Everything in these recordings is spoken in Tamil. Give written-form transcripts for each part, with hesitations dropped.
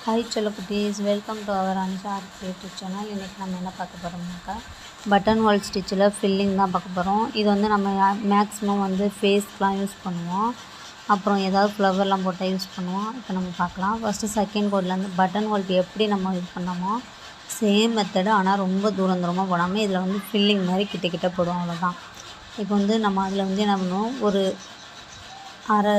ஹாய் செல்ல குட்டீஸ், welcome to our Anisha art creative channel. இன்றைக்கி நம்ம என்ன பார்க்க போகிறோம்னாக்கா பட்டன் ஹோல் ஸ்டிச்சில் ஃபில்லிங் தான் பார்க்க போகிறோம். இது வந்து நம்ம மேக்ஸிமம் வந்து ஃபேஸ்க்கெலாம் யூஸ் பண்ணுவோம், அப்புறம் ஏதாவது ஃப்ளவர்லாம் போட்டால் யூஸ் பண்ணுவோம். இப்போ நம்ம பார்க்கலாம். ஃபஸ்ட்டு செகண்ட் கோட்லேருந்து பட்டன் ஹோல்க்கு எப்படி நம்ம இது பண்ணோமோ சேம் மெத்தடு, ஆனால் ரொம்ப தூரமாக போடாமல் இதில் வந்து ஃபில்லிங் மாதிரி கிட்ட போடுவோம், அவ்வளோதான். இப்போ வந்து நம்ம அதில் வந்து என்ன பண்ணுவோம், ஒரு அரை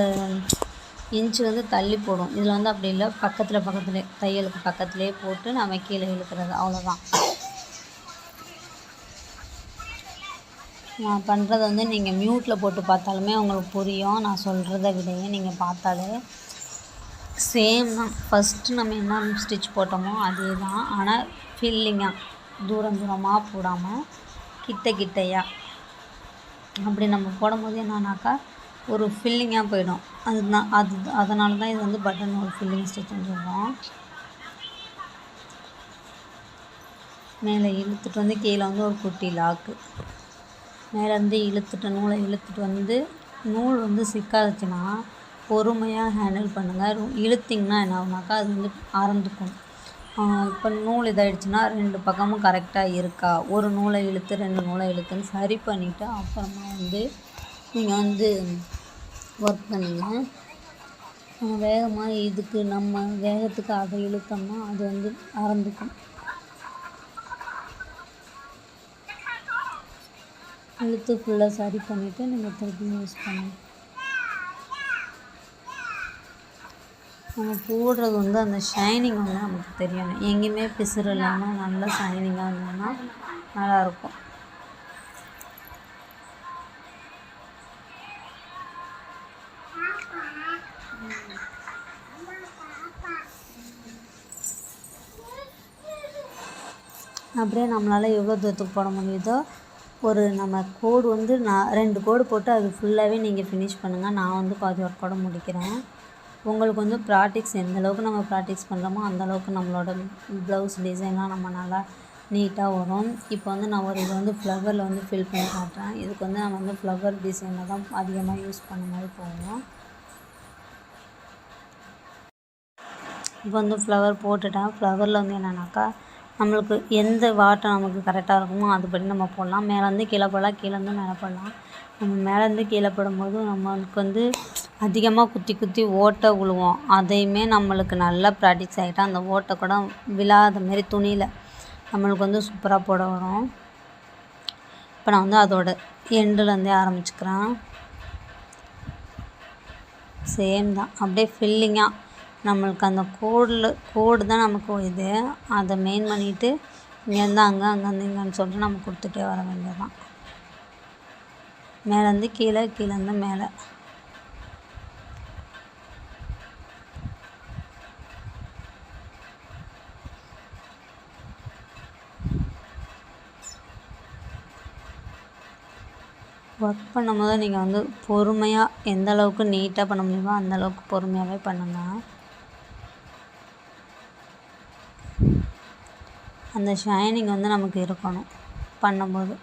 இன்ச்சு வந்து தள்ளி போடும். இதில் வந்து அப்படி இல்லை, பக்கத்துலேயே தையலுக்கு பக்கத்துலேயே போட்டு நம்ம கீழே இழுக்கிறது, அவ்வளோதான். நான் பண்ணுறது வந்து நீங்கள் மியூட்டில் போட்டு பார்த்தாலுமே உங்களுக்கு புரியும். நான் சொல்கிறத விடையே நீங்கள் பார்த்தாலே சேம் தான். ஃபஸ்ட்டு நம்ம என்ன ஸ்டிச் போட்டோமோ அதே தான், ஆனால் ஃபில்லிங்காக தூரமாக போடாமல் கிட்டையாக அப்படி நம்ம போடும்போது என்னன்னாக்கா ஒரு ஃபில்லிங்காக போயிடும். அதனால தான் இது வந்து பட்டன் ஹோல் ஃபில்லிங் ஸ்டிச்சுன்னு சொல்லுவோம். மேலே இழுத்துட்டு வந்து கீழே வந்து ஒரு குட்டி லாக்கு, மேலேருந்து நூலை இழுத்துட்டு வந்து நூல் வந்து சிக்காதுச்சுன்னா பொறுமையாக ஹேண்டில் பண்ணுங்கள். இழுத்திங்கன்னா என்ன ஆகுனாக்கா அது வந்து அறந்துக்கும். இப்போ நூல் இதாகிடுச்சுன்னா 2 பக்கமும் கரெக்டாக இருக்கா, ஒரு நூலை இழுத்து 2 நூலை இழுத்துன்னு சரி பண்ணிவிட்டு அப்புறமா வந்து நீங்கள் வந்து ஒர்க் பண்ணுங்கள். வேகமாக இதுக்கு நம்ம வேகத்துக்கு அதை இழுத்தோம்னா அது வந்து அறந்துக்கும். இழுத்து ஃபுல்லாக சரி பண்ணிவிட்டு நீங்கள் திருப்பி யூஸ் பண்ணணும். நம்ம போடுறது வந்து அந்த ஷைனிங் வந்து நமக்கு தெரியணும். எங்கேயுமே பிசுறு இல்லாமல் நல்லா ஷைனிங்காக இருந்ததுன்னா நல்லாயிருக்கும். அப்படியே நம்மளால் எவ்வளோ தூரத்துக்கு போட முடியுதோ நம்ம கோடு வந்து 2 கோடு போட்டு அது ஃபுல்லாகவே நீங்கள் ஃபினிஷ் பண்ணுங்கள். நான் வந்து பாதி ஒர்க்கோடு முடிக்கிறேன். உங்களுக்கு வந்து ப்ராக்டிக்ஸ் எந்தளவுக்கு நம்ம ப்ராக்டிஸ் பண்ணுறோமோ அந்தளவுக்கு நம்மளோட ப்ளவுஸ் டிசைன்லாம் நம்ம நல்லா நீட்டாக வரும். இப்போ வந்து நான் இது வந்து ஃப்ளவரில் வந்து ஃபில் பண்ணி காட்டுறேன். இதுக்கு வந்து நம்ம வந்து ஃப்ளவர் டிசைனில் தான் அதிகமாக யூஸ் பண்ண மாதிரி போவோம். இப்போ வந்து ஃப்ளவர் போட்டுட்டேன். ஃப்ளவரில் வந்து என்னென்னாக்கா நம்மளுக்கு எந்த வாட்டம் நமக்கு கரெக்டாக இருக்குமோ அதுபடி நம்ம போடலாம். மேலேருந்து கீழே போடலாம், கீழேருந்து மேலே போடலாம். நம்ம மேலேருந்து கீழே போடும்போது நம்மளுக்கு வந்து அதிகமாக குத்தி ஓட்டை விழுவோம். அதையுமே நம்மளுக்கு நல்லா ப்ராக்டிஸ் ஆகிட்டா அந்த ஓட்டை கூட விழாத மாரி துணியில் நம்மளுக்கு வந்து சூப்பராக போட வரும். இப்போ நான் வந்து அதோட எண்டுலேருந்தே ஆரம்பிச்சுக்கிறேன். சேம் தான், அப்படியே ஃபில்லிங்காக நம்மளுக்கு அந்த கோடு தான் நமக்கு இது. அதை மெயின் பண்ணிவிட்டு இங்கேருந்து அங்கேருந்து இங்கேன்னு சொல்லிட்டு நம்ம கொடுத்துட்டே வர வேண்டியதுதான். மேலேருந்து கீழேருந்து மேலே. ஒர்க் பண்ணும்போது நீங்கள் வந்து பொறுமையாக எந்த அளவுக்கு நீட்டாக பண்ண முடியுமோ அந்தளவுக்கு பொறுமையாகவே பண்ணுங்கள். அந்த ஷைனிங் வந்து நமக்கு இருக்கணும் பண்ணும்போது.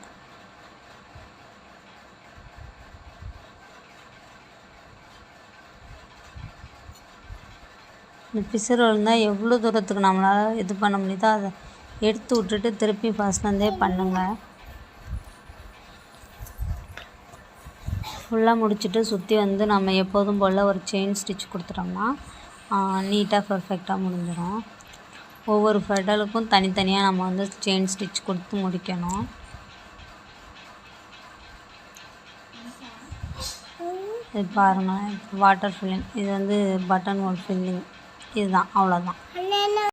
இந்த பிசுறு இருந்தால் எவ்வளோ தூரத்துக்கு நம்மளால் இது பண்ண முடியுதோ அதை எடுத்து விட்டுட்டு திருப்பி ஃபஸ்ட்லேருந்தே பண்ணுங்கள். ஃபுல்லாக முடிச்சுட்டு சுற்றி வந்து நம்ம எப்போதும் போல் ஒரு செயின் ஸ்டிச் கொடுத்துட்டோம்னா நீட்டாக பர்ஃபெக்டாக முடிஞ்சிடும். ஒவ்வொரு ஃபெடலுக்கும் தனித்தனியாக நம்ம வந்து செயின் ஸ்டிச் கொடுத்து முடிக்கணும். இது பாருங்கள், வாட்டர் ஃபில்லிங், இது வந்து பட்டன் ஹோல் ஃபில்லிங், இதுதான், அவ்வளோதான்.